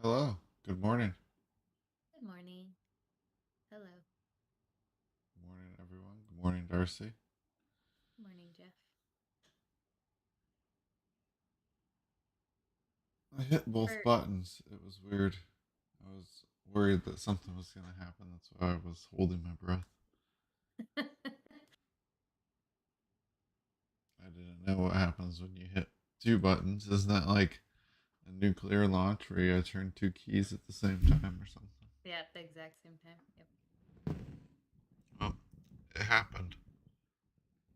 Hello. Good morning. Good morning. Hello. Good morning, everyone. Good morning, Darcy. Good morning, Jeff. I hit both For buttons. It was weird. I was worried that something was going to happen. That's why I was holding my breath. I didn't know what happens when you hit two buttons. Isn't that like a nuclear launch where you turn two keys at the same time or something? yeah, at the exact same time. Yep. Well, it happened.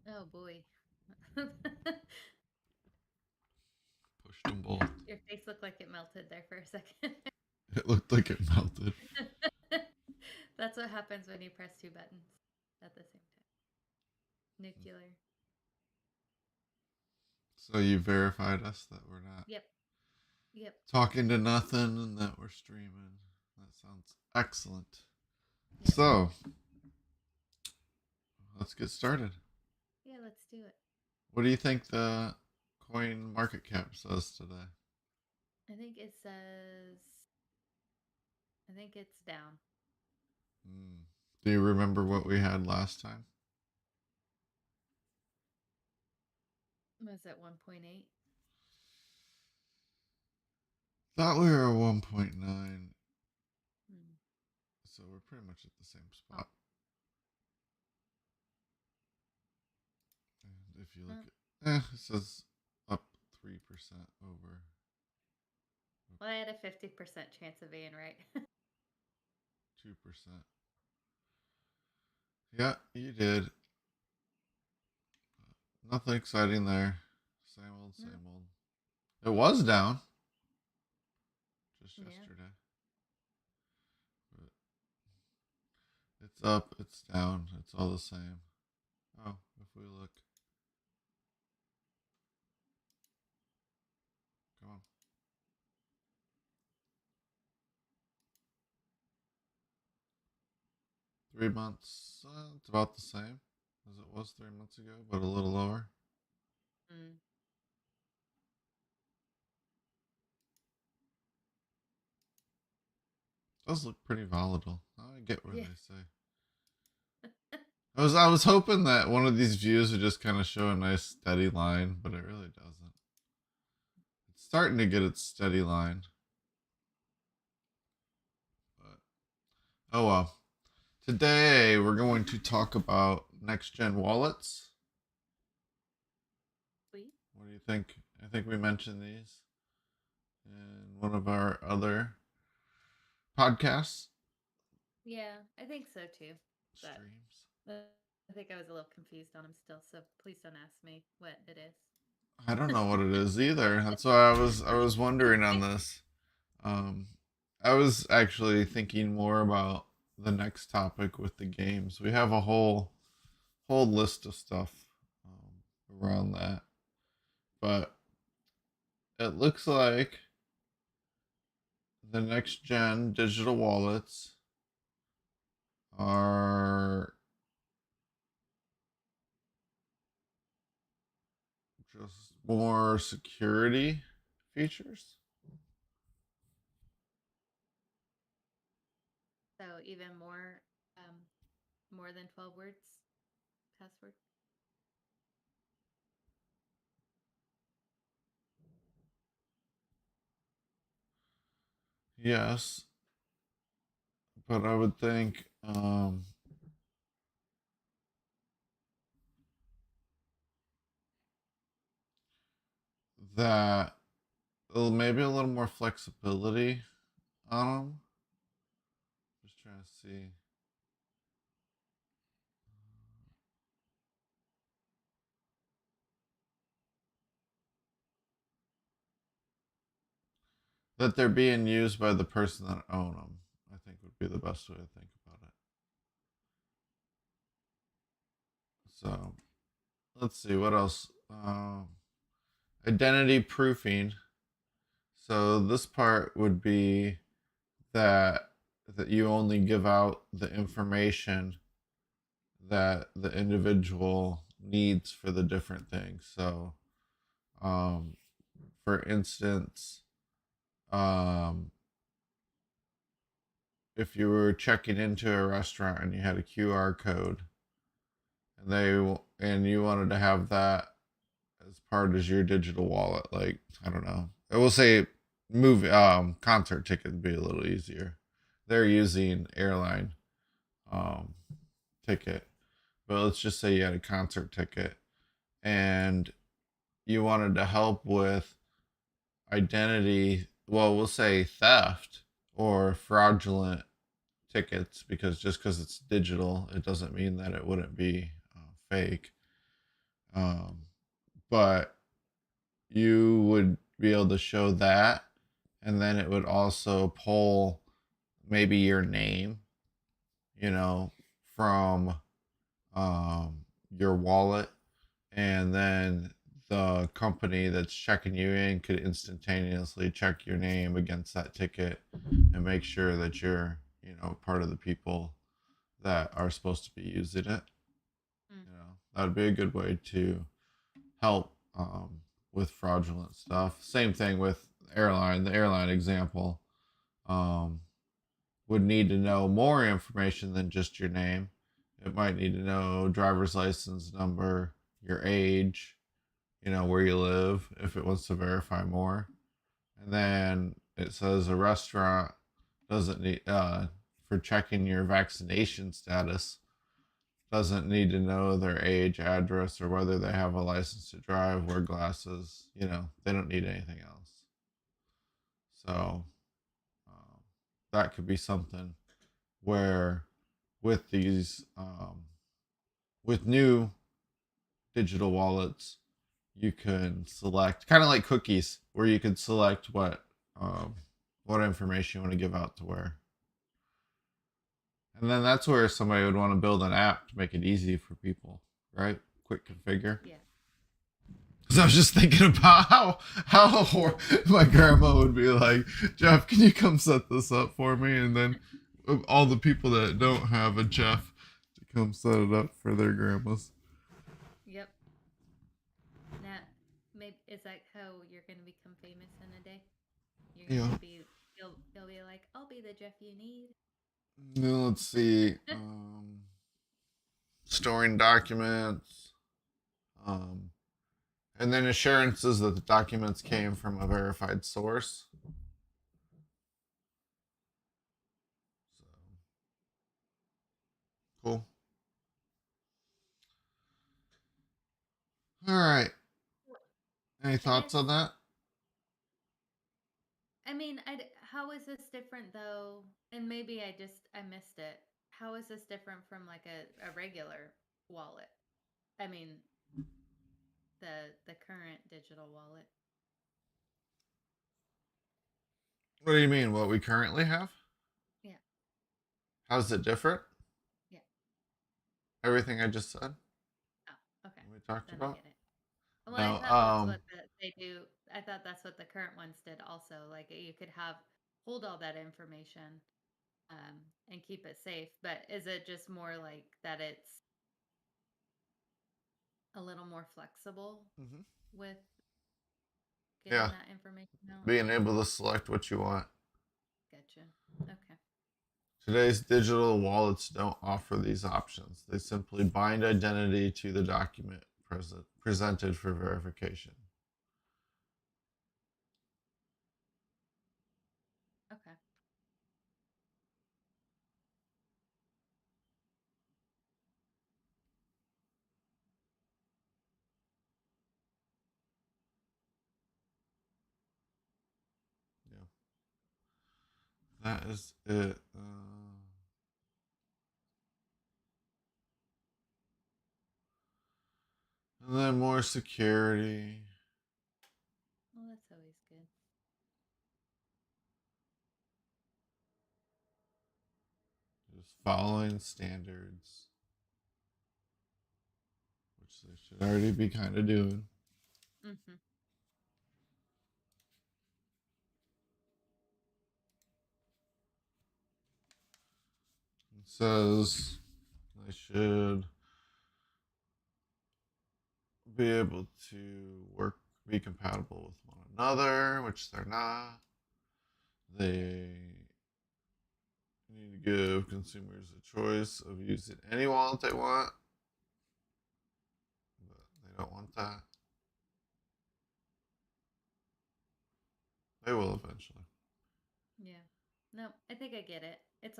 Oh boy. Pushed them both. Your face looked like it melted there for a second. It looked like it melted. That's what happens when you press two buttons at the same time. Nuclear. So you verified us that we're not Yep. Yep. talking to nothing and that we're streaming. That sounds excellent. Yep. So, let's get started. Yeah, let's do it. What do you think the coin market cap says today? I think it says I think it's down. Hmm. Do you remember what we had last time? Was it 1.8? Thought we were at 1.9, Hmm. so we're pretty much at the same Oh. spot. And if you look Well, at, it says up 3% over. I had a 50% chance of being right. 2%. Yeah, you did. Nothing exciting there. Same old, No. same old. It was down just Yeah. yesterday. But it's up, it's down, it's all the same. Oh, if we look, come on. 3 months, it's about the same as it was 3 months ago, but a little lower. Mm. It does look pretty volatile. I get where Yeah. they say. I was hoping that one of these views would just kind of show a nice steady line, but it really doesn't. It's starting to get its steady line, but oh well. Today we're going to talk about next gen wallets. Sweet. What do you think? I think we mentioned these in one of our other podcasts Yeah, I think so too. But streams. I think I was a little confused on him still, so please don't ask me what it I don't is. know what it is either. That's why I was wondering on this. Um, I was actually thinking more about the next topic with the games. We have a whole list of stuff around that, but it looks like the next gen digital wallets are just more security features. So even more than 12 words password. Yes, but I would think that maybe a little more flexibility on them. Just trying to see. That they're being used by the person that own them. I think would be the best way to think about it. So let's see what else. Identity proofing. So this part would be that you only give out the information that the individual needs for the different things. So, um, for instance, um, if you were checking into a restaurant and you had a QR code, and you wanted to have that as part of your digital wallet, like I don't know, I will say movie concert ticket would be a little easier. They're using airline um ticket, but let's just say you had a concert ticket and you wanted to help with identity, well, we'll say theft or fraudulent tickets, because just because it's digital, it doesn't mean that it wouldn't be fake. Um, but you would be able to show that, and then it would also pull maybe your name, you know, from your wallet, and then the company that's checking you in could instantaneously check your name against that ticket and make sure that you're, part of the people that are supposed to be using it. Mm. That would be a good way to help with fraudulent stuff. Same thing with the airline example. Um, would need to know more information than just your name. It might need to know driver's license number, your age, where you live, if it wants to verify more. And then it says a restaurant doesn't need, for checking your vaccination status, doesn't need to know their age, address, or whether they have a license to drive, wear glasses. They don't need anything else. So that could be something where with these, with new digital wallets, you can select, kind of like cookies, where you could select what information you want to give out to where. And then that's where somebody would want to build an app to make it easy for people, right? Quick configure. Yeah. Because I was just thinking about how my grandma would be like, Jeff, can you come set this up for me? And then all the people that don't have a Jeff to come set it up for their grandmas. Yep. Now, maybe is that how you're gonna become famous in a day? You're gonna be you'll be like, I'll be the Jeff you need. Now let's see. Storing documents. And then assurances that the documents came from a verified source. So, cool. All right. Any thoughts on that? I mean, how is this different though? And maybe I missed it. How is this different from like a regular wallet? I mean, the current digital wallet. What do you mean? What we currently have? Yeah. How's it different? Yeah. Everything I just said. Oh, okay. We talked Then I about. get it. Well, I No. thought that's what they do. I thought that's what the current ones did also. Like you could hold all that information and keep it safe. But is it just more like that it's a little more flexible Mm-hmm. with getting Yeah. that information out? Being able to select what you want. Gotcha. Okay. Today's digital wallets don't offer these options. They simply bind identity to the document presented for verification. Okay. Yeah. That is it. And then more security. Well, that's always good. Just following standards, which they should already be kind of doing. Mm-hmm. It says they should be able to be compatible with one another, which they're not. They You need to give consumers a choice of using any wallet they want, but they don't want that. They will eventually. Yeah. No, I think I get it. It's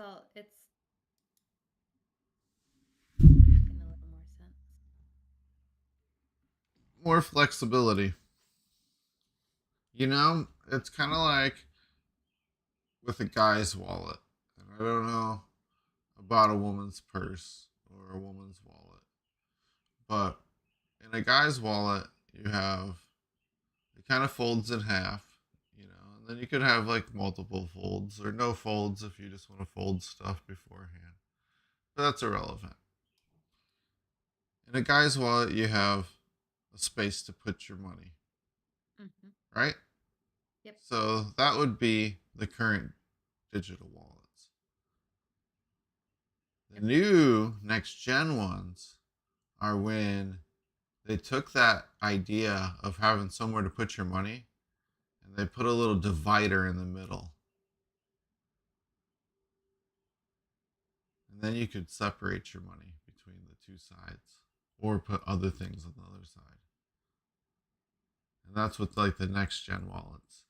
making a little more sense. More flexibility. It's kind of like with a guy's wallet. And I don't know about a woman's purse or a woman's wallet, but in a guy's wallet, you have it kind of folds in half, and then you could have like multiple folds or no folds if you just want to fold stuff beforehand. But that's irrelevant. In a guy's wallet, you have a space to put your money, Mm-hmm. right? Yep. So that would be the current digital wallets. The new next gen ones are when they took that idea of having somewhere to put your money and they put a little divider in the middle. And then you could separate your money between the two sides or put other things on the other side. And that's with like the next gen wallets.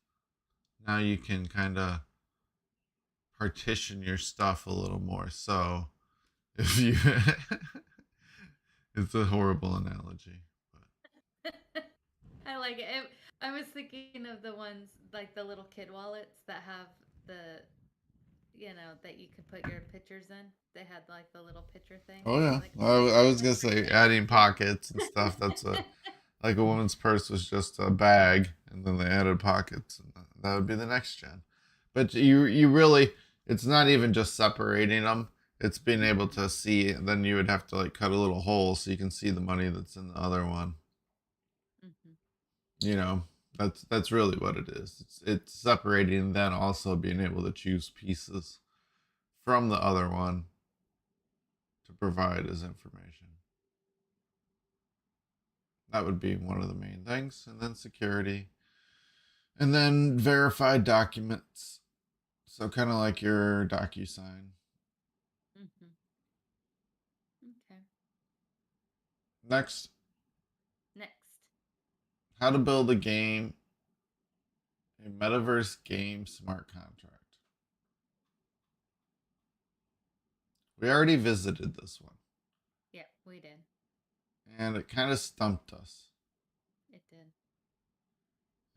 Now you can kind of partition your stuff a little more. So if you it's a horrible analogy, but I like it. I was thinking of the ones like the little kid wallets that have the, that you could put your pictures in. They had like the little picture thing. oh yeah, Like, I was gonna that's say pretty adding pockets and stuff. That's a like a woman's purse was just a bag, and then they added pockets, and that would be the next gen. But you really, it's not even just separating them. It's being able to see. Then you would have to like cut a little hole so you can see the money that's in the other one. Mm-hmm. You know, that's really what it is. It's separating, and then also being able to choose pieces from the other one to provide as information. That would be one of the main things, and then security, and then verified documents. So kind of like your DocuSign. Mm-hmm. Okay. Next, Next. how to build a metaverse game smart contract. We already visited this one, Yeah, we did. and it kind of stumped us. It did.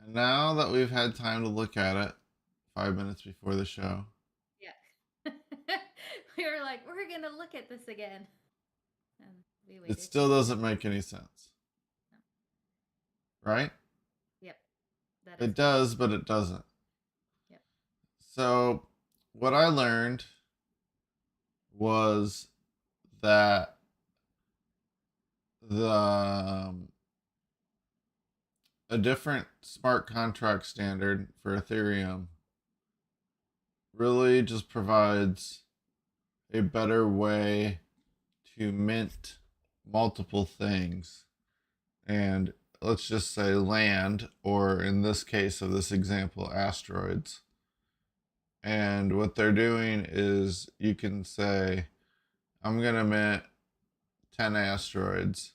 And now that we've had time to look at it, 5 minutes before the show, Yeah. We were like, we're gonna look at this again. And we it waited. still doesn't make any sense. No. Right? Yep. That is It does, but it doesn't. Yep. So, what I learned was that the a different smart contract standard for Ethereum really just provides a better way to mint multiple things, and let's just say land, or in this case of this example, asteroids. And what they're doing is you can say, I'm going to mint 10 asteroids.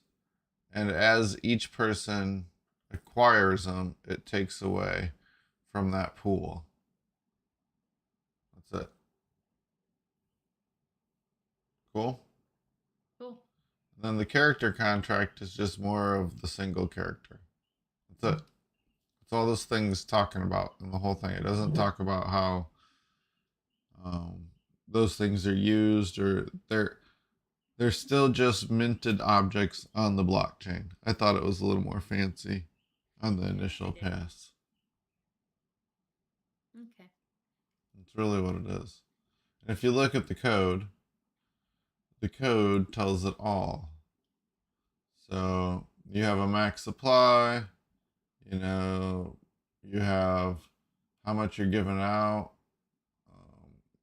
And as each person acquires them, it takes away from that pool. That's it. Cool. Cool. And then the character contract is just more of the single character. That's it. It's all those things talking about in the whole thing. It doesn't talk about how um, those things are used, or they're still just minted objects on the blockchain. I thought it was a little more fancy on the initial pass. Okay. That's really what it is. And if you look at the code tells it all. So you have a max supply, you know, you have how much you're giving out.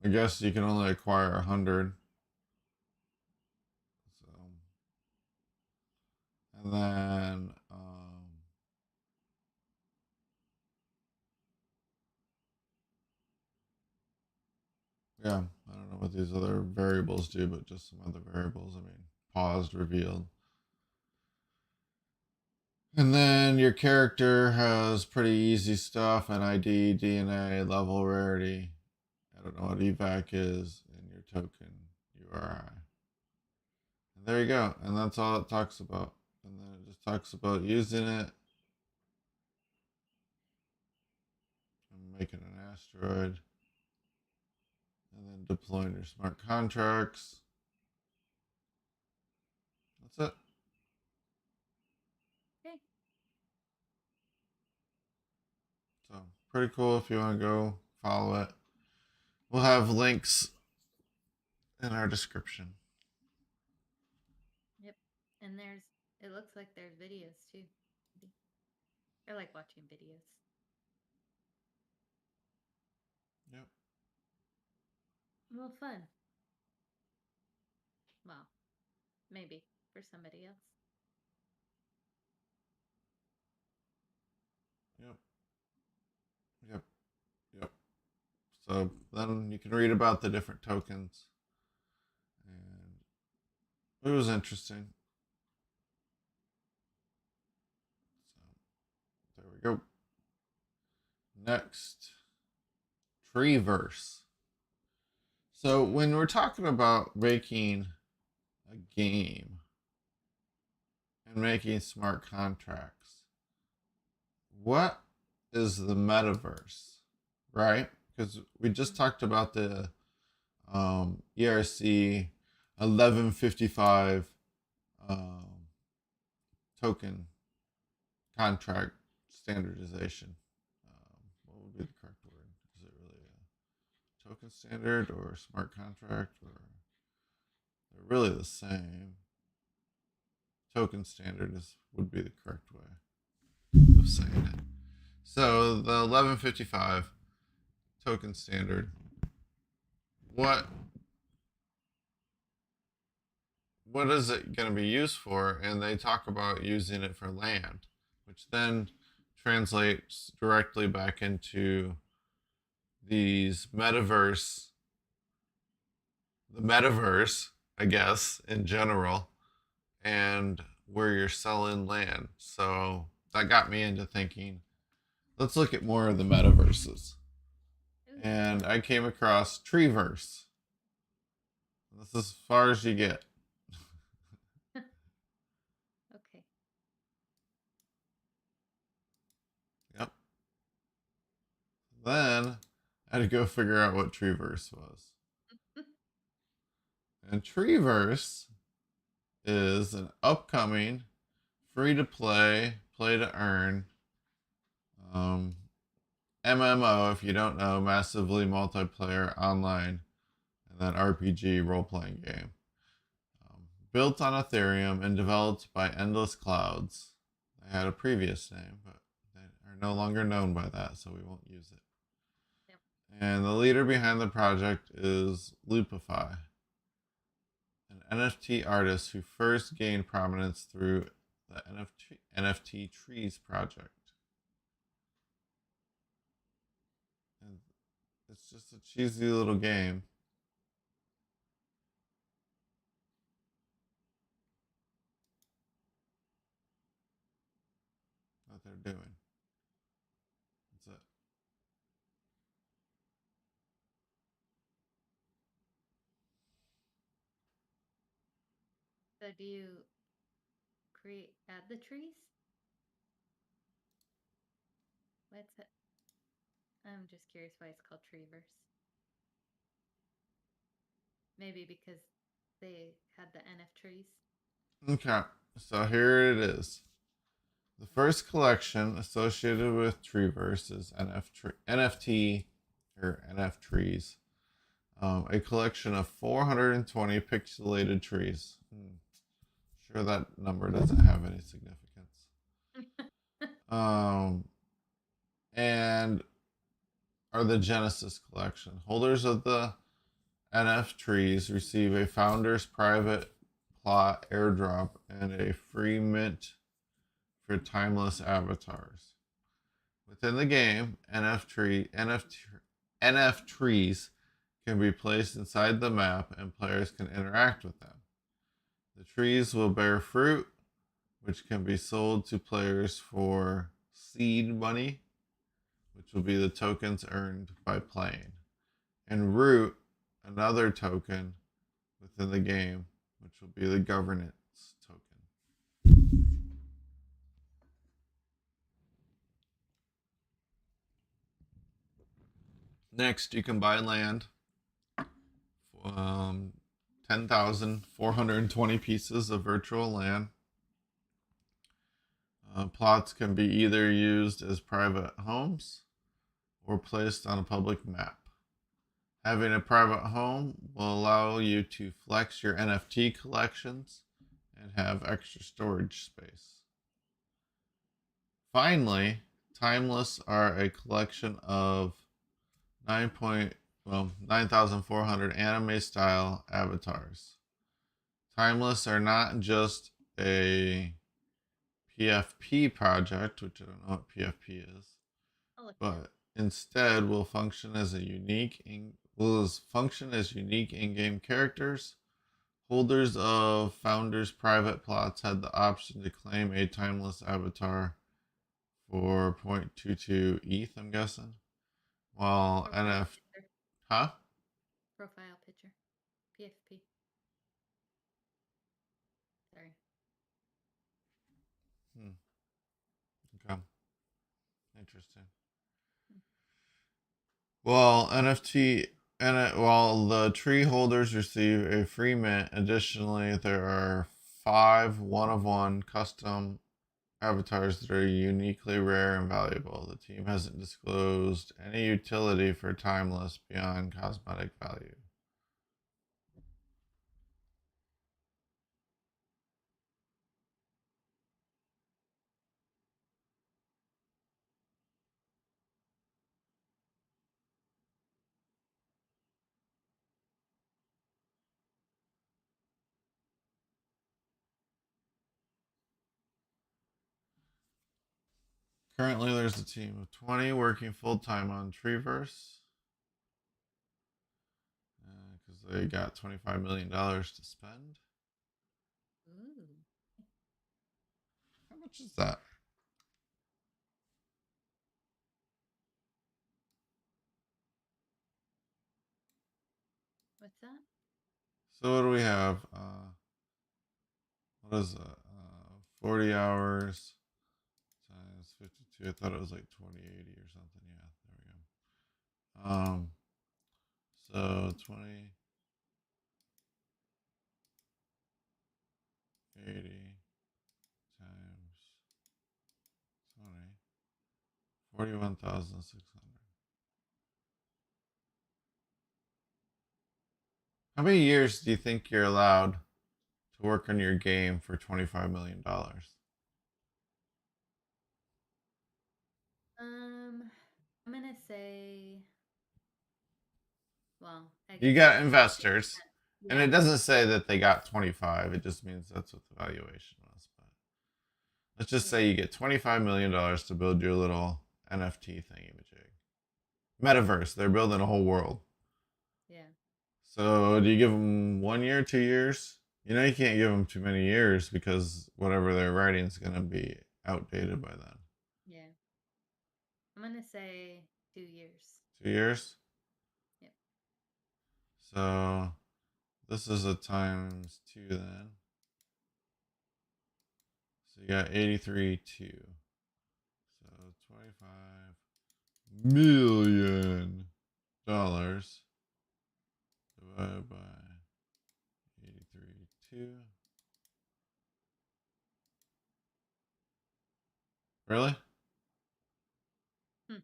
I guess you can only acquire 100. So, and then, yeah, I don't know what these other variables do, but just some other variables. I mean, paused, revealed. And then your character has pretty easy stuff, an ID, DNA, level, rarity. I don't know what evac is, and your token, URI. And there you go. And that's all it talks about. And then it just talks about using it. And making an asteroid. And then deploying your smart contracts. That's it. Okay. So pretty cool if you want to go follow it. We'll have links in our description. Yep. And it looks like there's videos too. I like watching videos. Yep. Well, fun. Well, maybe for somebody else. Yep. Yep. Yep. So then you can read about the different tokens. And it was interesting. So there we go. Next, Treeverse. So when we're talking about making a game and making smart contracts, what is the metaverse, right? Because we just talked about the ERC 1155 token contract standardization. What would be the correct word? Is it really a token standard or smart contract, or they're really the same? Token standard would be the correct way of saying it. So the 1155 token standard, what is it going to be used for? And they talk about using it for land, which then translates directly back into these the metaverse, I guess, in general, and where you're selling land. So that got me into thinking, let's look at more of the metaverses. And I came across Treeverse. This is as far as you get. Okay. Yep. Then I had to go figure out what Treeverse was. And Treeverse is an upcoming free to play, play to earn MMO, if you don't know, massively multiplayer online, and then RPG role playing game. Built on Ethereum and developed by Endless Clouds. They had a previous name, but they are no longer known by that, so we won't use it. Yep. And the leader behind the project is Loopify, an NFT artist who first gained prominence through the NFT Trees project. And it's just a cheesy little game. What they're doing. That's it. So do you add the trees? What's it? I'm just curious why it's called Treeverse. Maybe because they had the NF trees. Okay, so here it is. The first collection associated with Treeverse is NFT or NF Trees, a collection of 420 pixelated trees. Sure, that number doesn't have any significance. And are the Genesis collection. Holders of the NF Trees receive a founder's private plot airdrop and a free mint for timeless avatars. Within the game, NF Trees can be placed inside the map and players can interact with them. The trees will bear fruit, which can be sold to players for seed money, which will be the tokens earned by playing, and root, another token within the game, which will be the governance token. Next, you can buy land. 10,420 pieces of virtual land. Plots can be either used as private homes or placed on a public map. Having a private home will allow you to flex your NFT collections and have extra storage space. Finally, Timeless are a collection of 9,400 anime style avatars. Timeless are not just a PFP project, which I don't know what PFP is, but instead will function as unique in-game characters. Holders of Founders private plots had the option to claim a Timeless avatar for 0.22 ETH, I'm guessing. While NFT, huh? Profile picture, PFP. Sorry. Okay. Interesting. Well, while the tree holders receive a free mint, additionally, there are 5 one-of-one custom avatars that are uniquely rare and valuable. The team hasn't disclosed any utility for Timeless beyond cosmetic value. Currently, there's a team of 20 working full-time on Treeverse because they got $25 million to spend. Ooh. How much is that? What's that? So what do we have? What is that? 40 hours times 52. I thought it was like 2080 or something. Yeah, there we go. So 20, 80 times 20, 41,600. How many years do you think you're allowed to work on your game for $25 million? I'm gonna say, well, I You guess got investors, and yeah, it doesn't say that they got 25. It just means that's what the valuation was. But let's just say you get $25 million to build your little NFT thingy-majig. Metaverse, they're building a whole world. yeah. So do you give them 1 year, 2 years? You know, you can't give them too many years because whatever they're writing is going to be outdated by then. Yeah. I'm gonna say 2 years. 2 years? Yep. So this is a times 2 then. So you got 83 2. So $25 million divided by 83 2. Really? Hmm.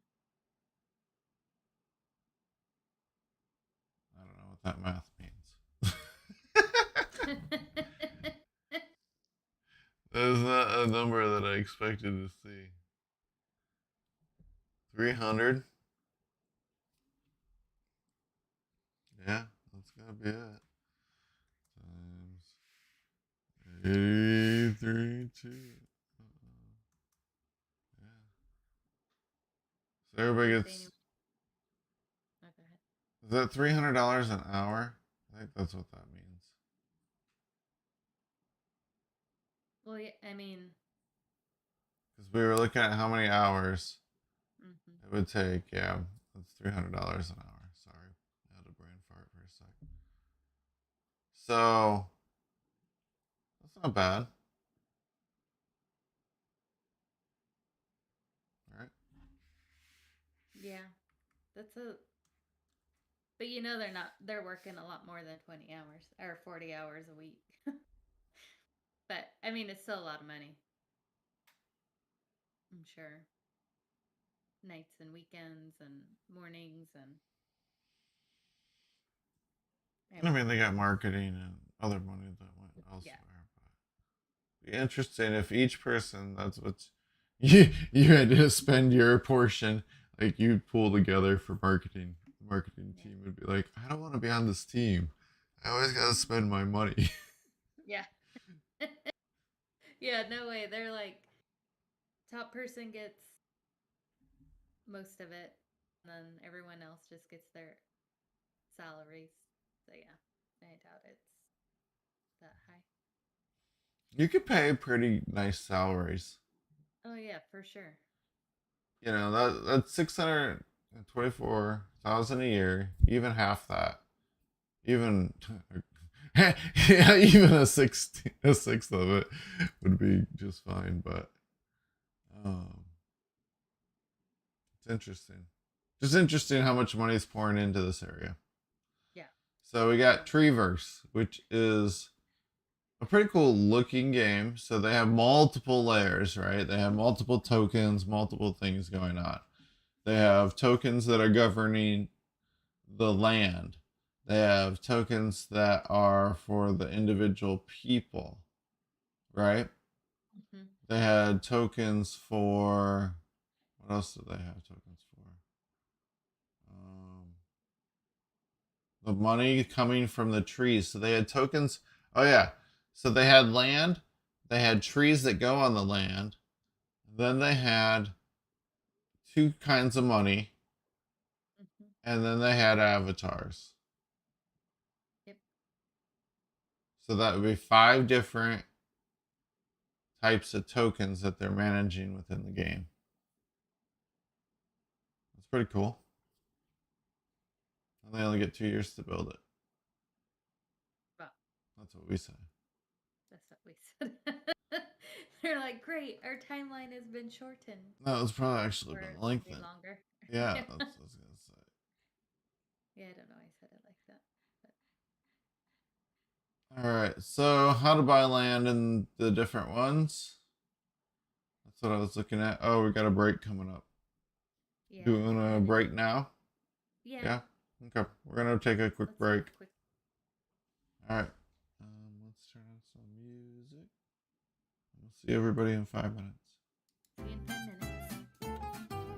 I don't know what that math means. That is not a number that I expected to see. 300? Yeah, that's gonna be it. Times 83 2. Yeah. So everybody gets. Oh, go ahead. Is that $300 an hour? I think that's what that means. Well, yeah, I mean, Because we were looking at how many hours mhm. it would take. Yeah, that's $300 an hour. Sorry, I had a brain fart for a sec. So that's not bad, right? Yeah, that's a. But they're not. They're working a lot more than 20 hours or 40 hours a week. But I mean, it's still a lot of money. I'm sure. Nights and weekends and mornings and I anyway. mean, they got marketing and other money that went Yeah. elsewhere. But be interesting if each person that's what you had to spend your portion, like you'd pull together for marketing. The marketing Yeah. team would be like, I don't want to be on this team. I always gotta spend my money. Yeah. Yeah, no way. They're like top person gets most of it, and then everyone else just gets their salaries. So yeah, I doubt it's that high. You could pay pretty nice salaries. Oh yeah, for sure. You know that's 624,000 a year. Even half that, even yeah, even a sixth of it would be just fine. But um, it's interesting. Just interesting how much money is pouring into this area. Yeah. So we got Treeverse, which is a pretty cool looking game. So they have multiple layers, right? They have multiple tokens, multiple things going on. They have tokens that are governing the land. They have tokens that are for the individual people, right? Hmm. They had tokens for what else did they have tokens for? Um, the money coming from the trees. So they had tokens. Oh yeah. So they had land. They had trees that go on the land. Then they had two kinds of money, Hmm. and then they had avatars. Yep. So that would be five different types of tokens that they're managing within the game. That's pretty cool. And they only get 2 years to build it. Well, That's what we say. that's what we said. They're like, great, our timeline has been shortened. No, it's probably actually Or been it'll be lengthened. longer. Yeah, Yeah. that's what I was gonna say. Yeah, I don't know why I said it like that. All right, so how to buy land in the different ones. That's what I was looking at. Oh, we got a break coming up. Yeah. Do we want to break now? Yeah. Yeah. Okay, we're gonna take a quick Let's break. quick. All right. Let's turn on some music. We'll see everybody in 5 minutes. See you in 10 minutes.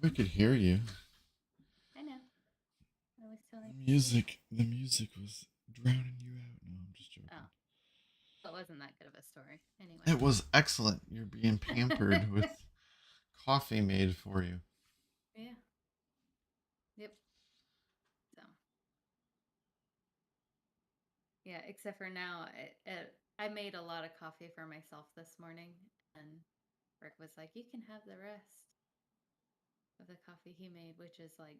I could hear you. I know. I was telling The music was drowning you out. No, I'm just joking. Oh, that wasn't that good of a story. Anyway. It was excellent. You're being pampered with coffee made for you. Yeah. Yep. So. Yeah, except for now, I made a lot of coffee for myself this morning, and Rick was like, "You can have the rest of the coffee he made," which is like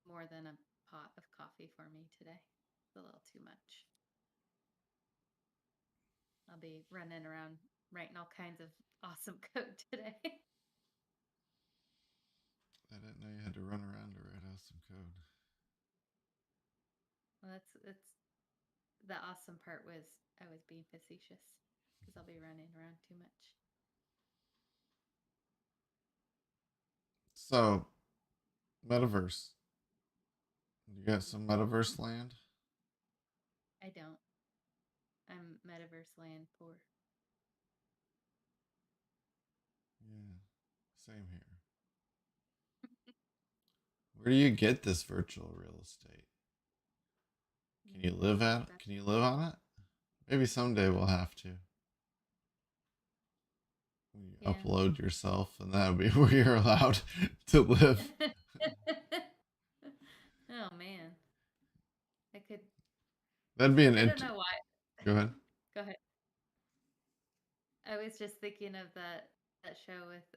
more than a pot of coffee for me today. It's a little too much. I'll be running around writing all kinds of awesome code today. I didn't know you had to run around to write out some code. Well, it's the awesome part was I was being facetious because I'll be running around too much. So, metaverse. You got some metaverse land? I don't. I'm metaverse land poor. Yeah, same here. Where do you get this virtual real estate? Can you live at it? Can you live on it? Maybe someday we'll have to. You Yeah. upload yourself, and that'll be where you're allowed to live. Oh man, I could. That'd be an. I don't know why. Go ahead. Go ahead. I was just thinking of that show with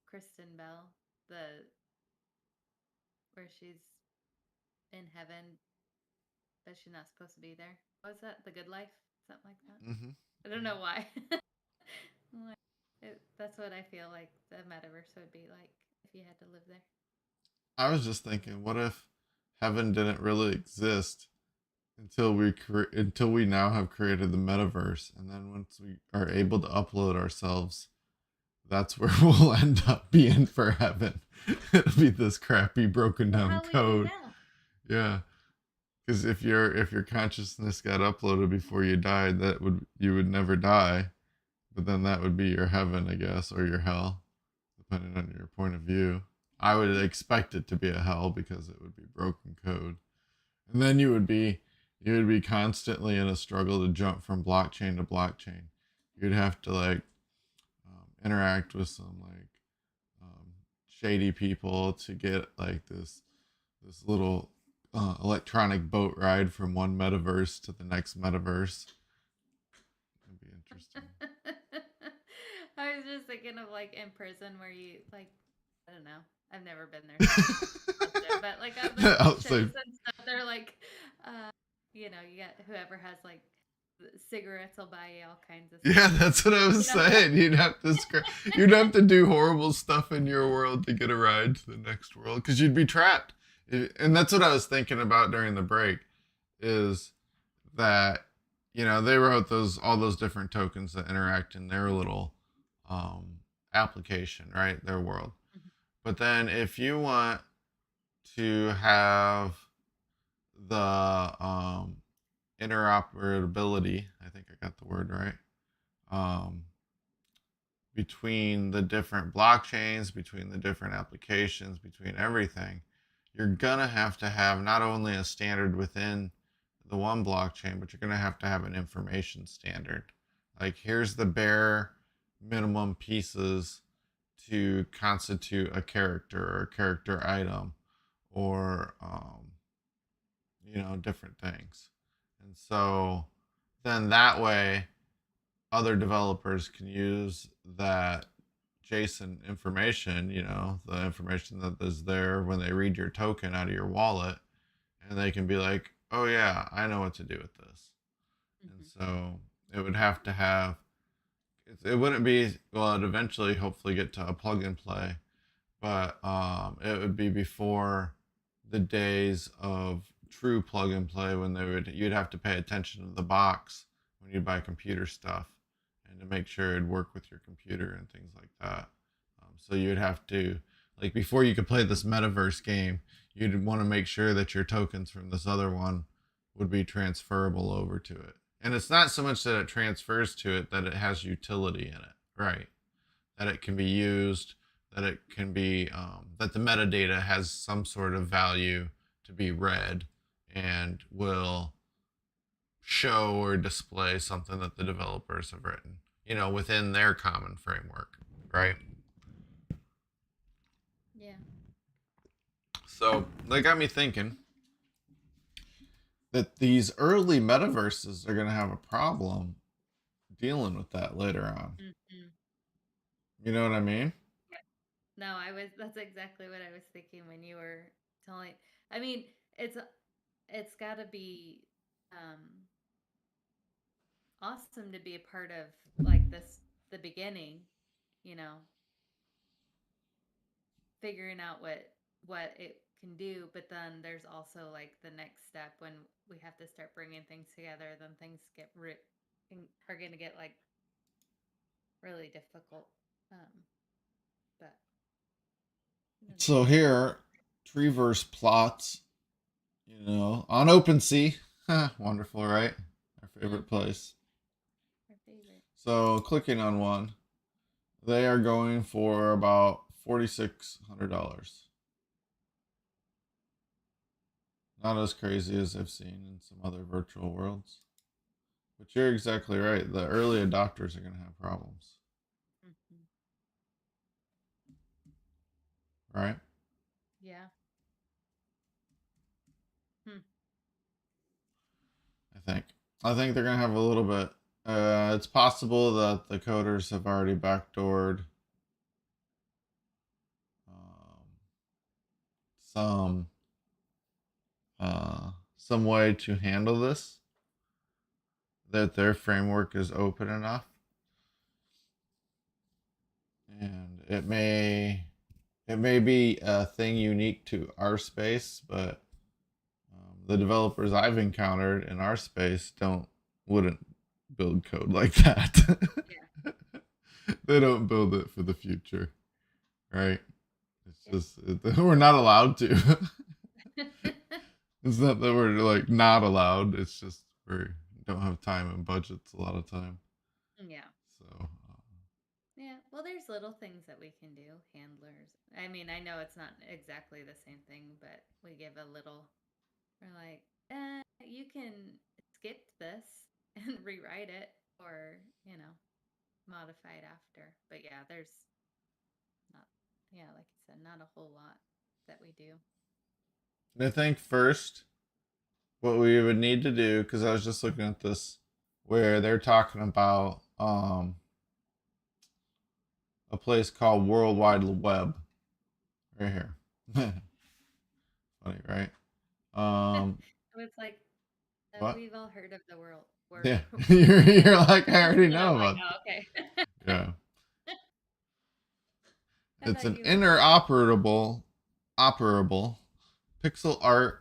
Kristen Bell, the where she's in heaven, but she's not supposed to be there. What was that? The Good Life, something like that. Mm-hmm. I don't know why. That's what I feel like the metaverse would be like if you had to live there. I was just thinking, what if heaven didn't really exist until we now have created the metaverse, and then once we are able to upload ourselves, that's where we'll end up being for heaven. It'll be this crappy broken down code. Yeah, because if your consciousness got uploaded before you died, you would never die, but then that would be your heaven, I guess, or your hell, depending on your point of view. I would expect it to be a hell because it would be broken code, and then you would be constantly in a struggle to jump from blockchain to blockchain. You'd have to interact with some shady people to get like this little electronic boat ride from one metaverse to the next metaverse. It'd be interesting. I was just thinking of like in prison where you like, I don't know. I've never been there, but like on the shows and stuff, they're like, you know, you got whoever has like cigarettes will buy you all kinds of stuff. Yeah, that's what I was saying. You'd have to do horrible stuff in your world to get a ride to the next world because you'd be trapped. And that's what I was thinking about during the break, is that, you know, they wrote all those different tokens that interact in their little application, right? Their world. Mm-hmm. But then if you want to have the interoperability, I think I got the word right, between the different blockchains, between the different applications, between everything, you're gonna have to have not only a standard within the one blockchain, but you're gonna have to have an information standard. Like, here's the bare minimum pieces to constitute a character or a character item, or you know, different things. And so then that way other developers can use that JSON information, you know, the information that is there when they read your token out of your wallet, and they can be like, oh yeah, I know what to do with this. Mm-hmm. And so it would have to have, it wouldn't be, well, it'd eventually hopefully get to a plug and play, but it would be before the days of true plug and play, when you'd have to pay attention to the box when you buy computer stuff, and to make sure it'd work with your computer and things like that. So you'd have to, like, before you could play this metaverse game, you'd want to make sure that your tokens from this other one would be transferable over to it. And it's not so much that it transfers to it, that it has utility in it, right? That it can be used that it can be that the metadata has some sort of value to be read and will show or display something that the developers have written, within their common framework, right? Yeah. So that got me thinking that these early metaverses are going to have a problem dealing with that later on. Hmm. You know what I mean? No, that's exactly what I was thinking when you were telling. I mean, it's got to be um awesome to be a part of like this the beginning, you know, figuring out what it can do, but then there's also like the next step when we have to start bringing things together, then things are going to get like really difficult. Um but So here, Treeverse plots, on OpenSea. Wonderful, right? Our favorite place. our favorite. So clicking on one, they are going for about $4,600. Not as crazy as I've seen in some other virtual worlds. But you're exactly right. The early adopters are going to have problems, Hmm. right? Yeah. Hmm. I think. I think they're going to have a little bit. It's possible that the coders have already backdoored um, some some way to handle this. That their framework is open enough, and it may be a thing unique to our space, but the developers I've encountered in our space wouldn't build code like that. Yeah. They don't build it for the future, right? Yeah. It's just we're not allowed to. It's not that we're like not allowed. It's just we don't have time and budgets a lot of time. Yeah. So Yeah. Well, there's little things that we can do, handlers. I mean, I know it's not exactly the same thing, but we give a little, we're like, you can skip this and rewrite it or, modify it after. But yeah, there's not, yeah, like you said, not a whole lot that we do. I think first what we would need to do, because I was just looking at this, where they're talking about a place called World Wide Web right here. Funny, right? Um, So it's like, what? we've all heard of the world. Yeah, Word. you're like I already And I'm know like, about. oh, okay. Yeah, I it's thought an you would know. operable pixel art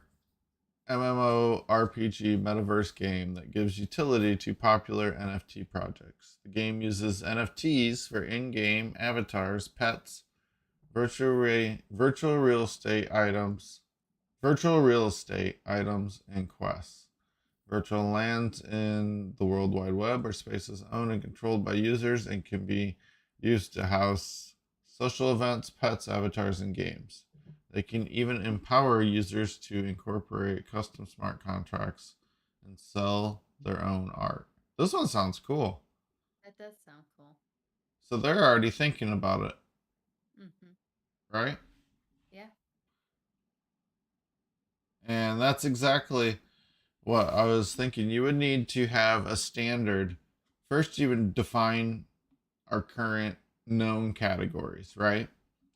MMORPG metaverse game that gives utility to popular NFT projects. The game uses NFTs for in-game avatars, pets, virtual real estate items, and quests. Virtual lands in the World Wide Web are spaces owned and controlled by users and can be used to house social events, pets, avatars, and games. They can even empower users to incorporate custom smart contracts and sell their own art. This one sounds cool. That does sound cool. So they're already thinking about it, Hmm. right? Yeah. And that's exactly what I was thinking. You would need to have a standard. First, you would define our current known categories, right?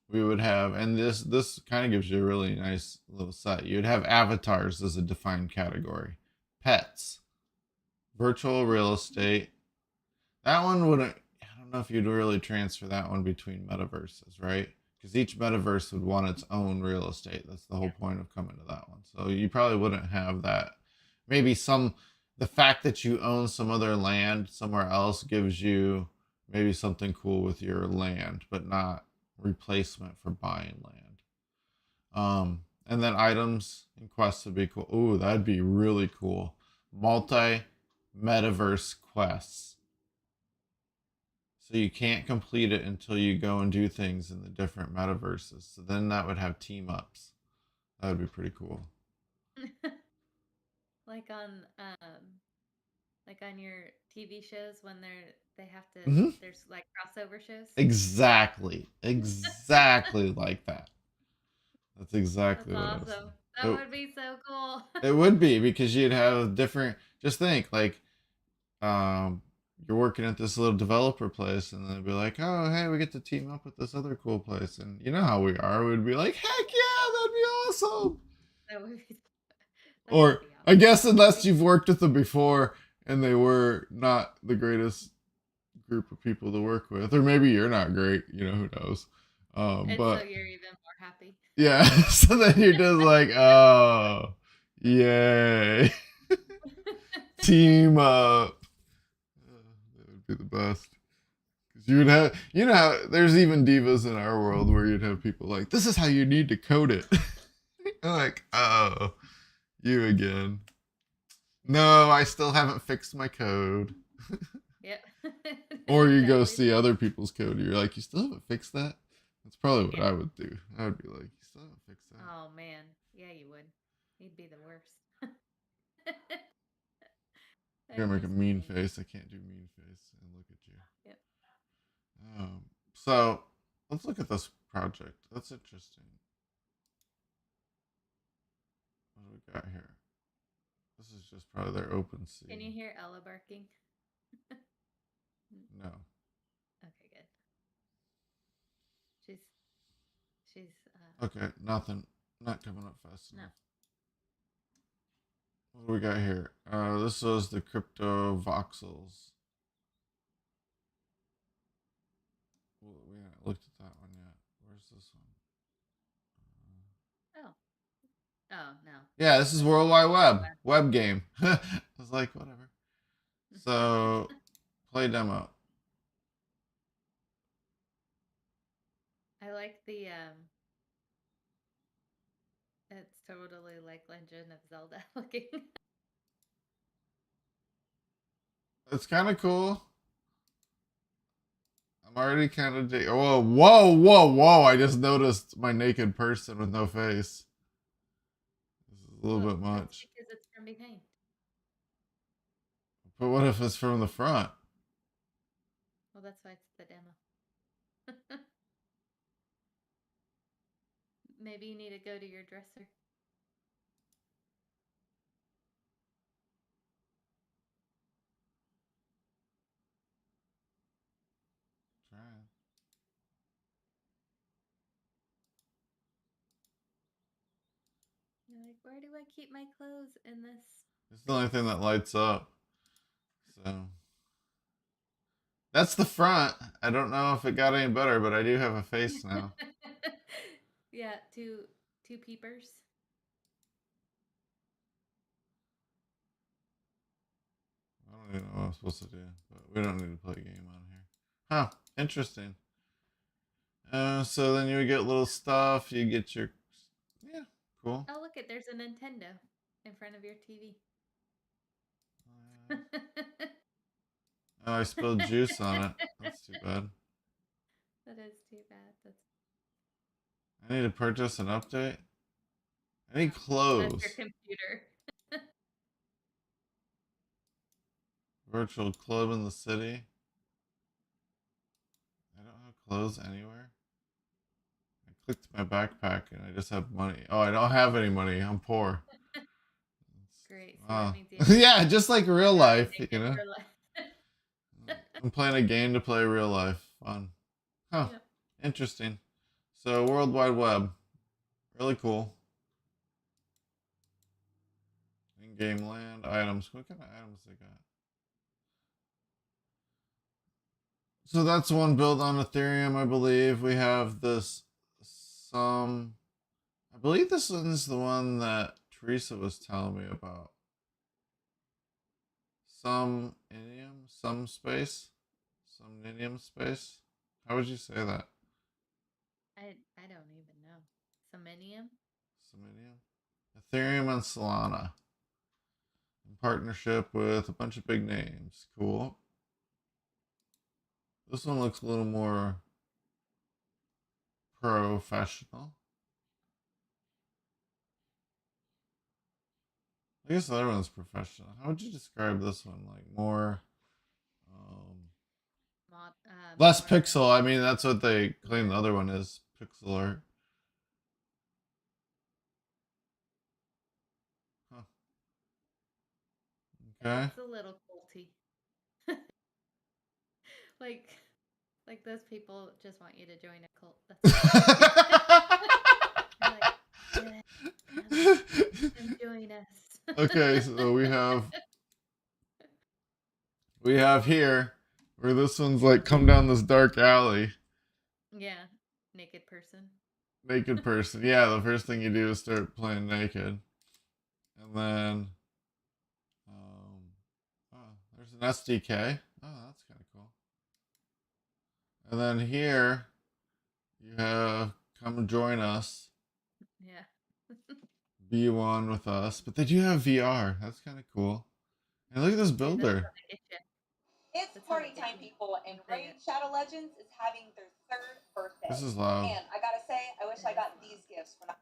We would have, and this kind of gives you a really nice little set. You'd have avatars as a defined category, pets, virtual real estate. That one wouldn't. I don't know if you'd really transfer that one between metaverses, right? Because each metaverse would want its own real estate. That's the whole Yeah. point of coming to that one. So you probably wouldn't have that. Maybe the fact that you own some other land somewhere else gives you maybe something cool with your land, but not replacement for buying land. And then items and quests would be cool. Ooh, that'd be really cool. Multi metaverse quests. So you can't complete it until you go and do things in the different metaverses. So then that would have team ups. That would be pretty cool. like on your TV shows when they have to Hmm. there's like crossover shows. Exactly. Exactly like that. That's That's exactly what I was awesome. saying. That would be so cool. It would be because you'd have different. Just think, like, um, you're working at this little developer place, and they'd be like, "Oh, hey, we get to team up with this other cool place," and you know how we are. We'd be like, "Heck yeah, that'd be awesome!" That would be that would Or be I awesome. guess unless you've worked with them before and they were not the greatest group of people to work with, or maybe you're not great. You know, who knows? And so But you're even more happy. yeah, so then you're just like, oh, yay, team up. That would be the best. Because you would have, you know, how there's even divas in our world where you'd have people like, this is how you need to code it. You're like, oh, you again. No, I still haven't fixed my code. Yep. Or you go Exactly. see other people's code. You're like, you still haven't fixed that? That's probably what Yeah. I would do. I would be like, you still haven't fixed that? Oh man. Yeah, you would. You'd be the worst. You're That'd gonna make a just be mean me. face. I can't do mean face and look at you. Yep. So let's look at this project. That's interesting. What do we got here? This is just probably their open sea. Can you hear Ella barking? No. Okay, good. She's she's Okay, nothing. Not coming up fast no. enough. What do we got here? This was the crypto voxels. Well, we haven't looked at that one yet. Where's this one? Oh. Oh no. Yeah, this is World Wide Web. Web game. I was like, whatever. So, play demo. I like the it's totally like Legend of Zelda looking. It's kind of cool. I'm already kind of. Whoa, whoa, whoa, whoa! I just noticed my naked person with no face. This is a little Well, bit that's much. because it's from behind. But what if it's from the front? Well, that's why it's the demo. Maybe you need to go to your dresser. Try. You're like, where do I keep my clothes in this? It's the only thing that lights up. So that's the front. I don't know if it got any better, but I do have a face now. Yeah, two peepers. I don't even know what I'm supposed to do, but we don't need to play a game on here. Huh? Interesting. So then you would get little stuff. You get your, yeah, cool. Oh, look it, there's a Nintendo in front of your TV. Oh, I spilled juice on it. That's too bad. That is too bad. That's I need to purchase an update. I need that's your clothes. computer. Virtual club in the city. I don't have clothes anywhere. I clicked my backpack and I just have money. Oh, I don't have any money. I'm poor. Great. So that Wow. means you have to Yeah, just like real gotta be life, you naked know. for life. I'm playing a game to play real life. Fun. Huh. Yep. Interesting. So World Wide Web. Really cool. In-game land items. What kind of items they got? So that's one built on Ethereum, I believe. We have this some. I believe this one is the one that Teresa was telling me about. Some inium, some space, some ninium space. How would you say that? I don't even know. Seminium? Sominium? Ethereum and Solana. In partnership with a bunch of big names. Cool. This one looks a little more professional. I guess the other one's professional. How would you describe this one? Like more, Mod, less more, pixel. I mean, that's what they claim the other one is, pixel art. Huh. Okay. it's a little culty. like, like those people just want you to join a cult. They're like, yeah, come join us. Okay, so we have here where this one's like come down this dark alley. Yeah, naked person. Naked person. Yeah, the first thing you do is start playing naked. And then there's an SDK. Oh, that's kind of cool. And then here you have come join us. Yeah. Be one with us. But they do have VR. That's kind of cool. And look at this See, that's builder. how they get you. It's That's how they party get time, you. people, and Say Raid it. Shadow Legends is having their third birthday. This is loud. And I gotta say, I wish I got these gifts when I.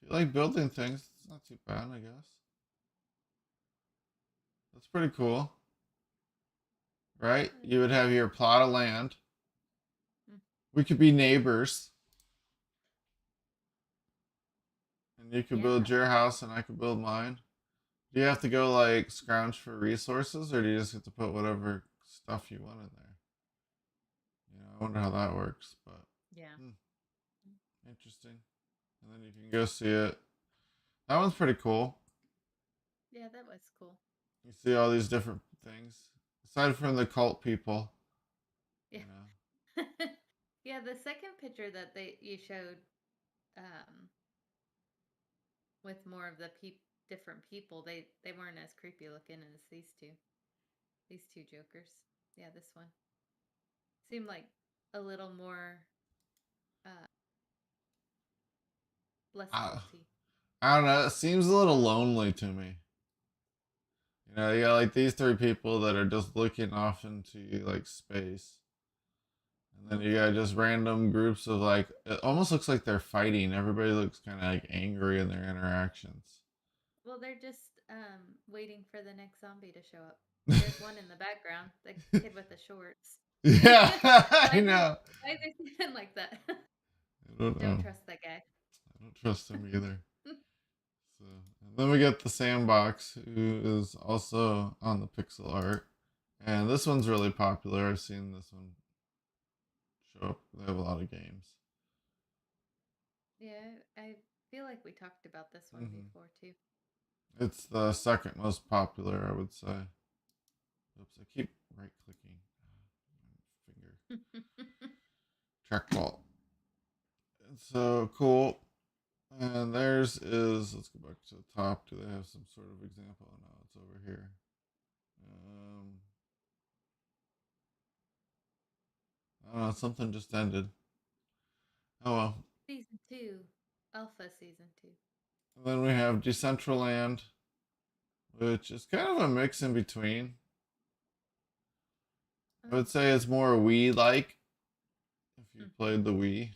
If you like building things, it's not too bad, I guess. That's pretty cool. Right? You would have your plot of land. We could be neighbors. And you could build your house and I could build mine. Do you have to go like scrounge for resources or do you just get to put whatever stuff you want in there? I wonder how that works, but Yeah. interesting. And then you can go see it. That one's pretty cool. Yeah, that was cool. You see all these different things. Aside from the cult people. Yeah. Yeah, the second picture that you showed with more of the different people, they weren't as creepy looking as these two. These two jokers. Yeah, this one seemed like a little more less culty. I don't know. It seems a little lonely to me. You got like these three people that are just looking off into like space. And then you got just random groups of like, it almost looks like they're fighting. Everybody looks kind of like angry in their interactions. Well, they're just waiting for the next zombie to show up. There's one in the background, the kid with the shorts. Yeah, I know. Why is he sitting like that? I don't know. Don't trust that guy. I don't trust him either. So, and then we get the Sandbox, who is also on the pixel art. And this one's really popular. I've seen this one show up. They have a lot of games. Yeah, I feel like we talked about this one before too. It's the second most popular, I would say. Oops, I keep right clicking my finger. Trackball. It's so cool. And theirs is, let's go back to the top. Do they have some sort of example? No, it's over here. I don't know, something just ended. Oh well. Season 2. Alpha Season 2. And then we have Decentraland, which is kind of a mix in between. I would say it's more Wii-like, if you played the Wii.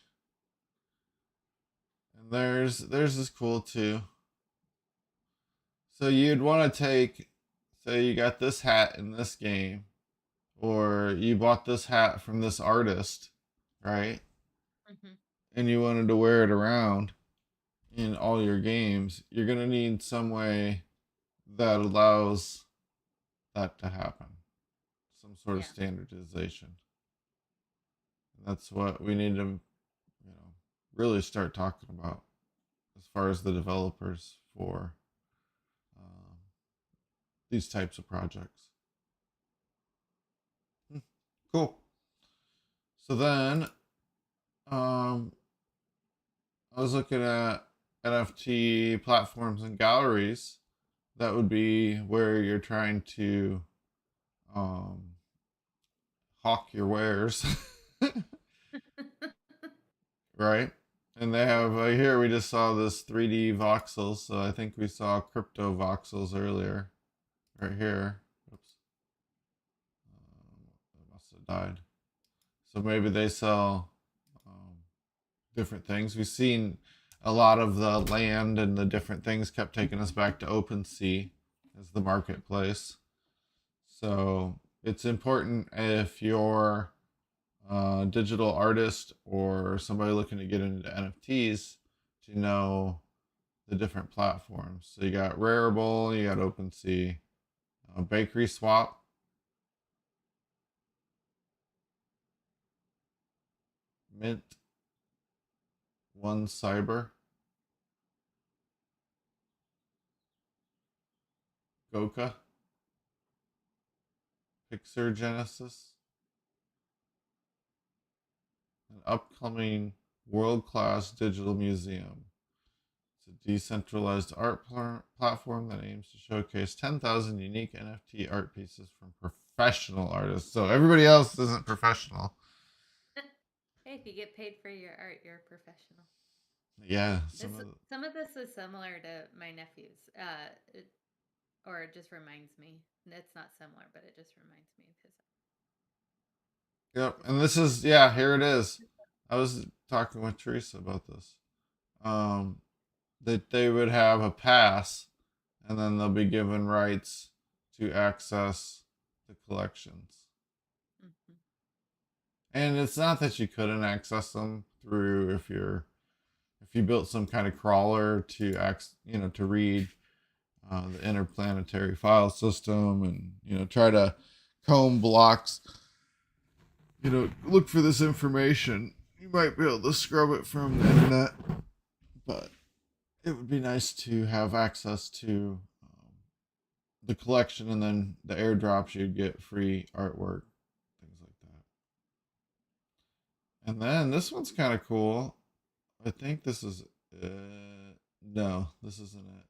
And theirs is cool too. So you'd want to take, say you got this hat in this game, or you bought this hat from this artist, right? And you wanted to wear it around in all your games, you're going to need some way that allows that to happen. Some sort of standardization. And that's what we need to, really start talking about as far as the developers for these types of projects. Cool. So then, I was looking at NFT platforms and galleries. That would be where you're trying to hawk your wares. Right? And they have here we just saw this 3D voxels, so I think we saw crypto voxels earlier, right here. Oops, it must have died. So maybe they sell different things. We've seen a lot of the land and the different things kept taking us back to OpenSea as the marketplace. So it's important if you're a digital artist or somebody looking to get into NFTs to know the different platforms. So you got Rarible, you got OpenSea, Bakery Swap, Mint, One Cyber, Goka, Pixar Genesis, an upcoming world-class digital museum. It's a decentralized art platform that aims to showcase 10,000 unique NFT art pieces from professional artists. So everybody else isn't professional. Hey, if you get paid for your art, you're a professional. Yeah, Some of this is similar to my nephew's. Or it just reminds me. It's not similar, but it just reminds me of his. Yep, and this is yeah, here it is. I was talking with Teresa about this. Um, that they would have a pass, and then they'll be given rights to access the collections. Mm-hmm. And it's not that you couldn't access them through if you built some kind of crawler to to read the interplanetary file system and try to comb blocks, look for this information. You might be able to scrub it from the internet, but it would be nice to have access to the collection, and then the airdrops you'd get free artwork, things like that. And then this one's kind of cool. I think this is no, this isn't it.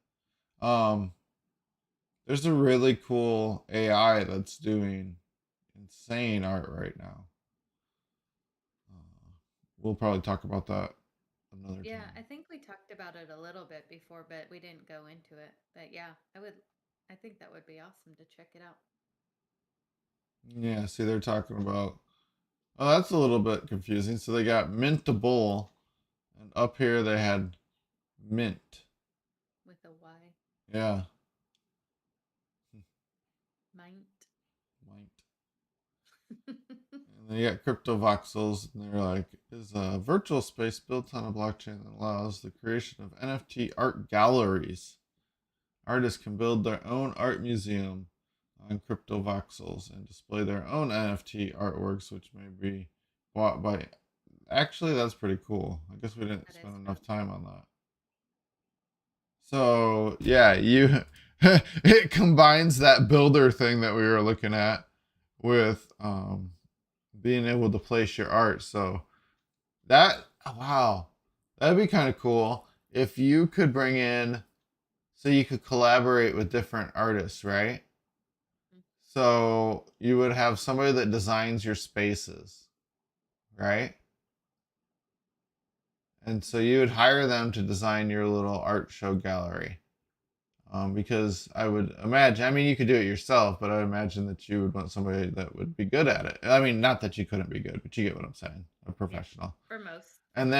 There's a really cool AI that's doing insane art right now. We'll probably talk about that another Yeah, time. I think we talked about it a little bit before, but we didn't go into it. But yeah, I think that would be awesome to check it out. Yeah, see, they're talking about. Oh, that's a little bit confusing. So they got Mintable, and up here they had Mint. With a Y. Yeah. Mind. Mint. And then you got Crypto Voxels, and they're like, is a virtual space built on a blockchain that allows the creation of NFT art galleries. Artists can build their own art museum on Crypto Voxels and display their own NFT artworks, which may be bought by. Actually, that's pretty cool. I guess we didn't spend enough time on that. So yeah, it combines that builder thing that we were looking at with being able to place your art. So wow, that'd be kind of cool if you could bring in, so you could collaborate with different artists, right? So you would have somebody that designs your spaces, right? And so you would hire them to design your little art show gallery. Because I would imagine, I mean, you could do it yourself, but I would imagine that you would want somebody that would be good at it. I mean, not that you couldn't be good, but you get what I'm saying, a professional. Yeah, for most. And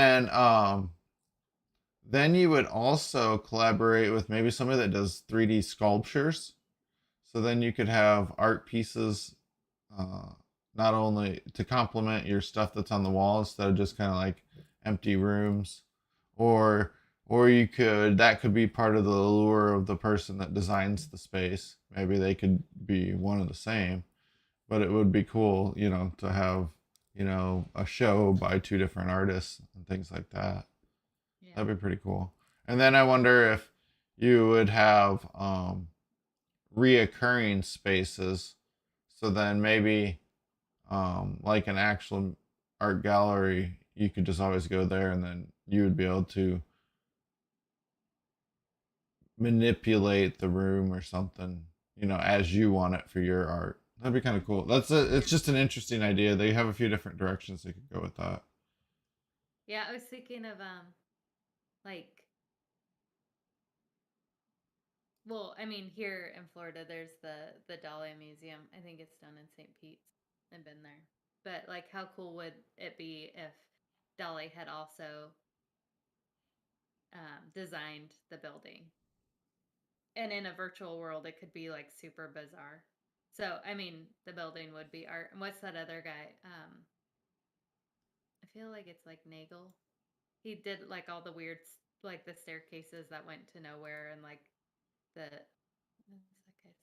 then you would also collaborate with maybe somebody that does 3D sculptures. So then you could have art pieces, not only to complement your stuff that's on the wall instead of just kind of like empty rooms, or that could be part of the allure of the person that designs the space. Maybe they could be one of the same, but it would be cool, to have, a show by two different artists and things like that. Yeah. That'd be pretty cool. And then I wonder if you would have reoccurring spaces. So then maybe like an actual art gallery, you could just always go there, and then you would be able to manipulate the room or something, as you want it for your art. That'd be kind of cool. It's just an interesting idea. They have a few different directions they could go with that. Yeah, I was thinking of like, well, I mean, here in Florida, there's the Dolly Museum. I think it's down in St. Pete's. I've been there, but like, how cool would it be if Dolly had also designed the building? And in a virtual world, it could be like super bizarre. So, I mean, the building would be art. And what's that other guy? I feel like it's like Nagel. He did like all the weird, like the staircases that went to nowhere, and like the. What's that guy's-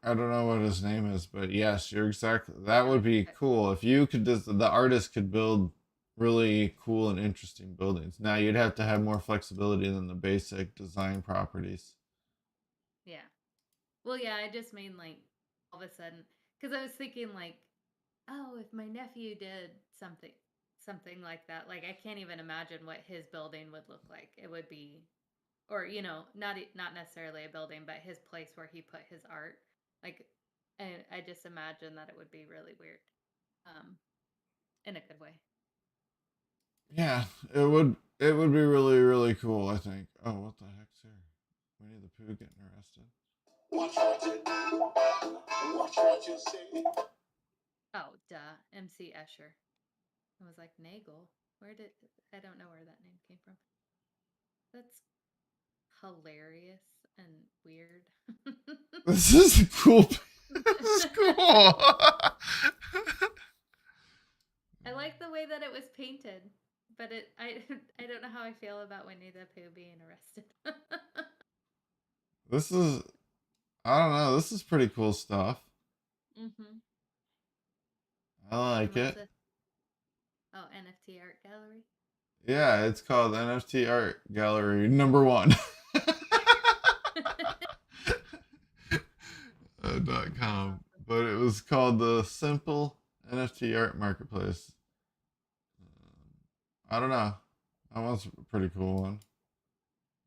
I don't know what his name is, but yes, you're exactly. That would be cool if you could just the artist could build really cool and interesting buildings. Now you'd have to have more flexibility than the basic design properties. Yeah. Well, yeah, I just mean like all of a sudden, because I was thinking like, oh, if my nephew did something like that, like I can't even imagine what his building would look like. It would be, or not necessarily a building, but his place where he put his art. Like, I just imagine that it would be really weird, um, in a good way. Yeah, it would. It would be really really cool. I think. Oh, what the heck's here? Winnie the Pooh getting arrested. Watch what you do. Watch what you say. Oh, duh, MC Escher. I was like Nagel. I don't know where that name came from. That's hilarious and weird. This is cool. This is cool. I like the way that it was painted, but I don't know how I feel about Winnie the Pooh being arrested. This is I don't know. This is pretty cool stuff. Mm-hmm. I like it. Oh, NFT art gallery. Yeah, it's called NFT Art Gallery #1. .com, but it was called the Simple NFT Art Marketplace. I don't know. That was a pretty cool one.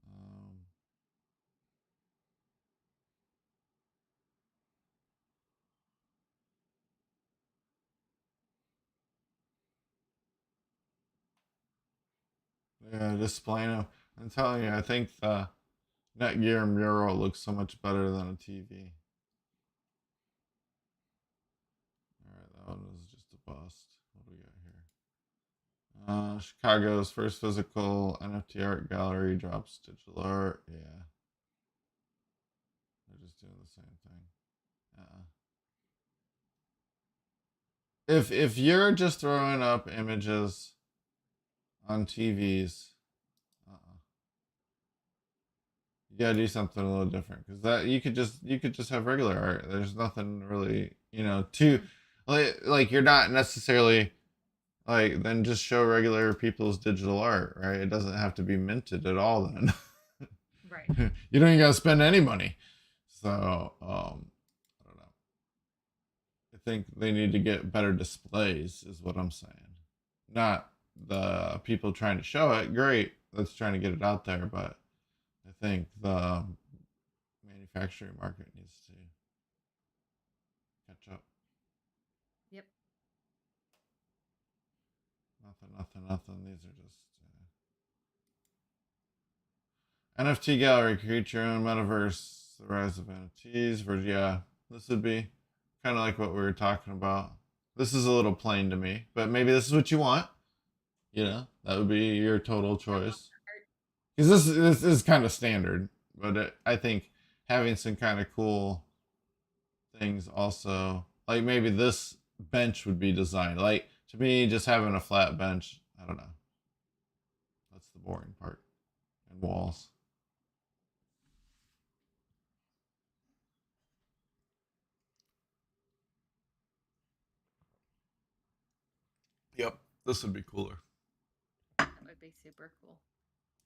Um, yeah, just plain. I'm telling you, I think the Netgear mural looks so much better than a TV. All right, that one was just a bust. What do we got here? Chicago's first physical NFT art gallery drops digital art. Yeah, they're just doing the same thing. If you're just throwing up images on TVs, you gotta do something a little different because that you could just have regular art. There's nothing really too like you're not necessarily like then just show regular people's digital art, right? It doesn't have to be minted at all then. Right. You don't even gotta spend any money. So I don't know. I think they need to get better displays, is what I'm saying. Not the people trying to show it. Great, that's trying to get it out there, but I think the manufacturing market needs to catch up. Yep. Nothing. These are just NFT gallery. Create your own metaverse. The rise of NFTs. Yeah, this would be kind of like what we were talking about. This is a little plain to me, but maybe this is what you want. That would be your total choice. Because this is kind of standard, but I think having some kind of cool things also, like maybe this bench would be designed. Like to me, just having a flat bench, I don't know. That's the boring part. And walls. Yep, this would be cooler. That would be super cool.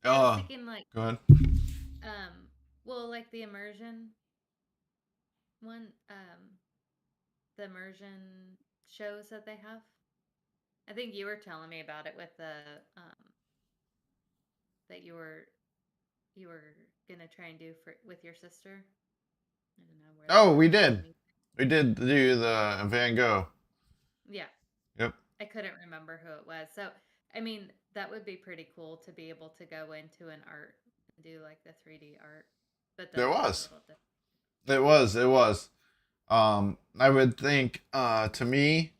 I was thinking like go ahead. well, like the immersion one, the immersion shows that they have. I think you were telling me about it with the that you were you were gonna try and do for with your sister. I don't know where. Oh, that we came did. from. We did do the Van Gogh. Yeah, Yep. I couldn't remember who it was. So, I mean, that would be pretty cool to be able to go into an art and do like the 3D art, but There those are a was. little different. It was. I would think, to me,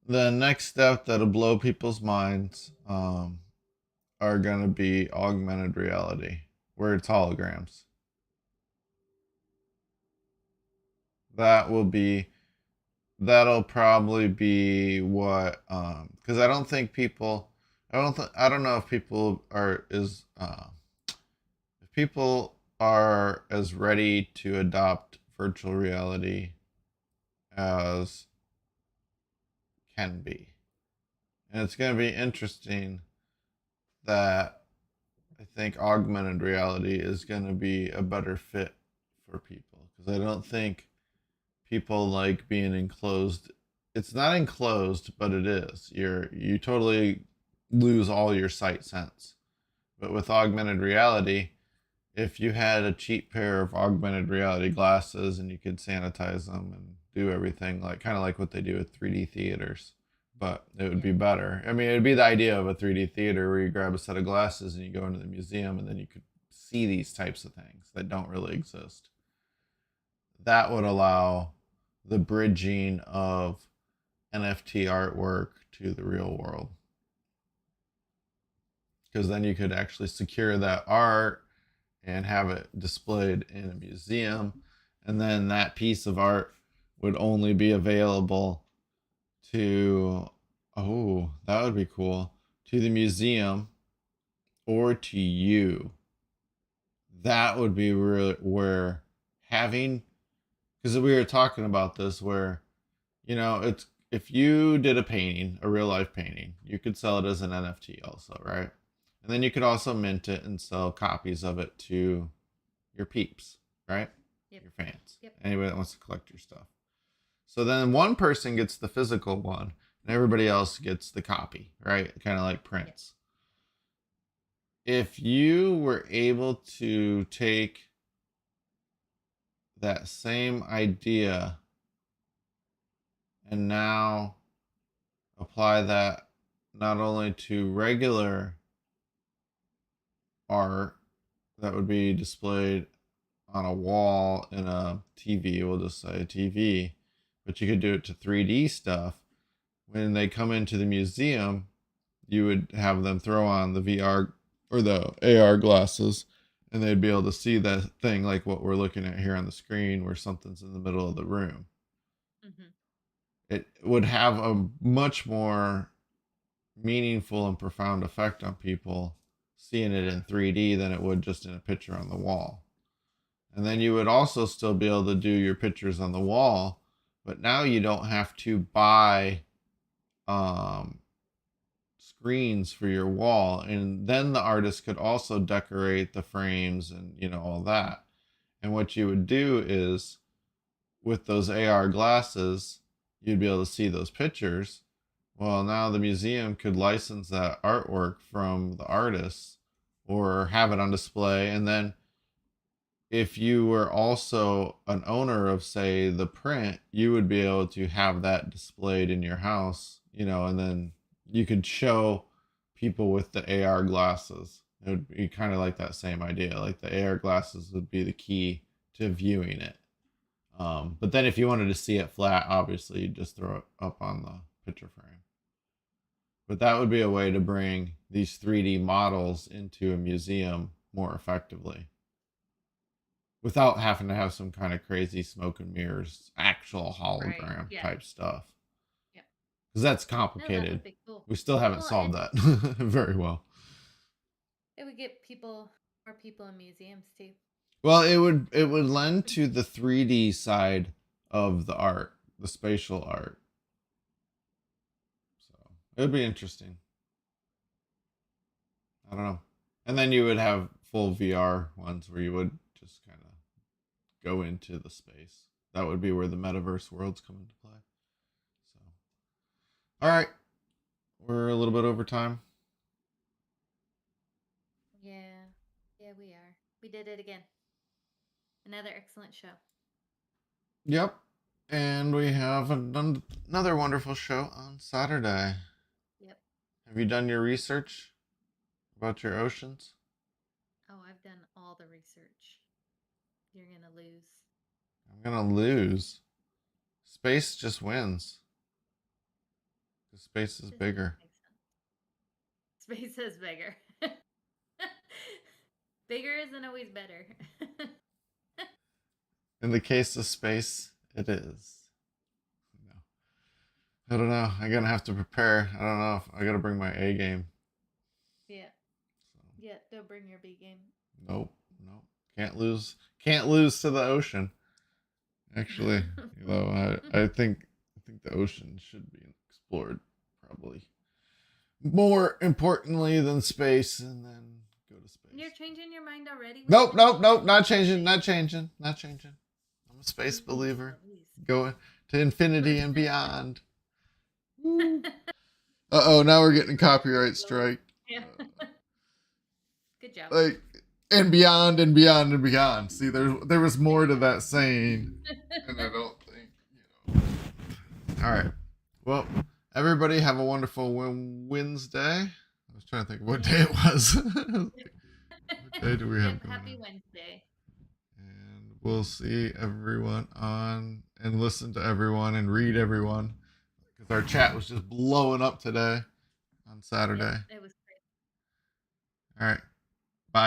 the next step that'll blow people's minds, are gonna be augmented reality, where it's holograms. That will be that'll probably be what, because I don't think people I don't know if people are is if people are as ready to adopt virtual reality as can be. And it's going to be interesting that I think augmented reality is going to be a better fit for people, because I don't think people like being enclosed. It's not enclosed, but it is. You totally lose all your sight sense. But with augmented reality, if you had a cheap pair of augmented reality glasses and you could sanitize them and do everything like kind of like what they do with 3D theaters, but it would be Yeah. better. I mean, it would be the idea of a 3D theater where you grab a set of glasses and you go into the museum and then you could see these types of things that don't really exist. That would allow the bridging of NFT artwork to the real world. Because then you could actually secure that art and have it displayed in a museum. And then that piece of art would only be available to, oh, that would be cool, to the museum or to you. That would be really where having, because we were talking about this, where, it's, if you did a painting, a real life painting, you could sell it as an NFT also, right? And then you could also mint it and sell copies of it to your peeps, right? Yep. Your fans. Yep. Anybody that wants to collect your stuff. So then one person gets the physical one and everybody else gets the copy, right? Kind of like prints. If you were able to take that same idea and now apply that not only to regular art that would be displayed on a wall in a TV, we'll just say a TV, but you could do it to 3D stuff. When they come into the museum, you would have them throw on the VR or the AR glasses, and they'd be able to see that thing like what we're looking at here on the screen, where something's in the middle of the room. Mm-hmm. It would have a much more meaningful and profound effect on people seeing it in 3D than it would just in a picture on the wall. And then you would also still be able to do your pictures on the wall, but now you don't have to buy screens for your wall. And then the artist could also decorate the frames and, all that. And what you would do is with those AR glasses, you'd be able to see those pictures. Well, now the museum could license that artwork from the artists or have it on display. And then if you were also an owner of, say, the print, you would be able to have that displayed in your house, and then you could show people with the AR glasses. It would be kind of like that same idea. Like the AR glasses would be the key to viewing it. But then if you wanted to see it flat, obviously you'd just throw it up on the picture frame. But that would be a way to bring these 3D models into a museum more effectively without having to have some kind of crazy smoke and mirrors, actual hologram Yeah. type stuff. Yeah. Because that's No, that complicated. would be cool. We still haven't Well, solved and that very well. it would get more people in museums too. Well, it would lend to the 3D side of the art, the spatial art. So it would be interesting. I don't know. And then you would have full VR ones where you would just kind of go into the space. That would be where the metaverse worlds come into play. So, all right, we're a little bit over time. Yeah. Yeah, we are. We did it again. Another excellent show. Yep. And we have another wonderful show on Saturday. Yep. Have you done your research about your oceans? Oh, I've done all the research. You're going to lose. I'm going to lose. Space just wins. 'Cause space is Doesn't bigger. make sense. Space is bigger. Bigger isn't always better. In the case of space, it is. No. I don't know. I'm going to have to prepare. I don't know if I got to bring my A game. Yeah. So, Yeah, don't bring your B game. nope. Can't lose. Can't lose to the ocean. Actually, I think the ocean should be explored probably more importantly than space, and then go to space. You're changing your mind already? with Nope, this? not changing. I'm a space Jeez believer. Louise. Going to infinity and beyond. Uh-oh, now we're getting a copyright strike. Yeah. Good job. Like, and beyond and beyond and beyond. See, there was more to that saying, and I don't think, All right. Well, everybody have a wonderful Wednesday. I was trying to think what day it was. What day do we have Yep, going happy on? Wednesday. And we'll see everyone on and listen to everyone and read everyone, because our chat was just blowing up today on Saturday. Yep, it was great. All right.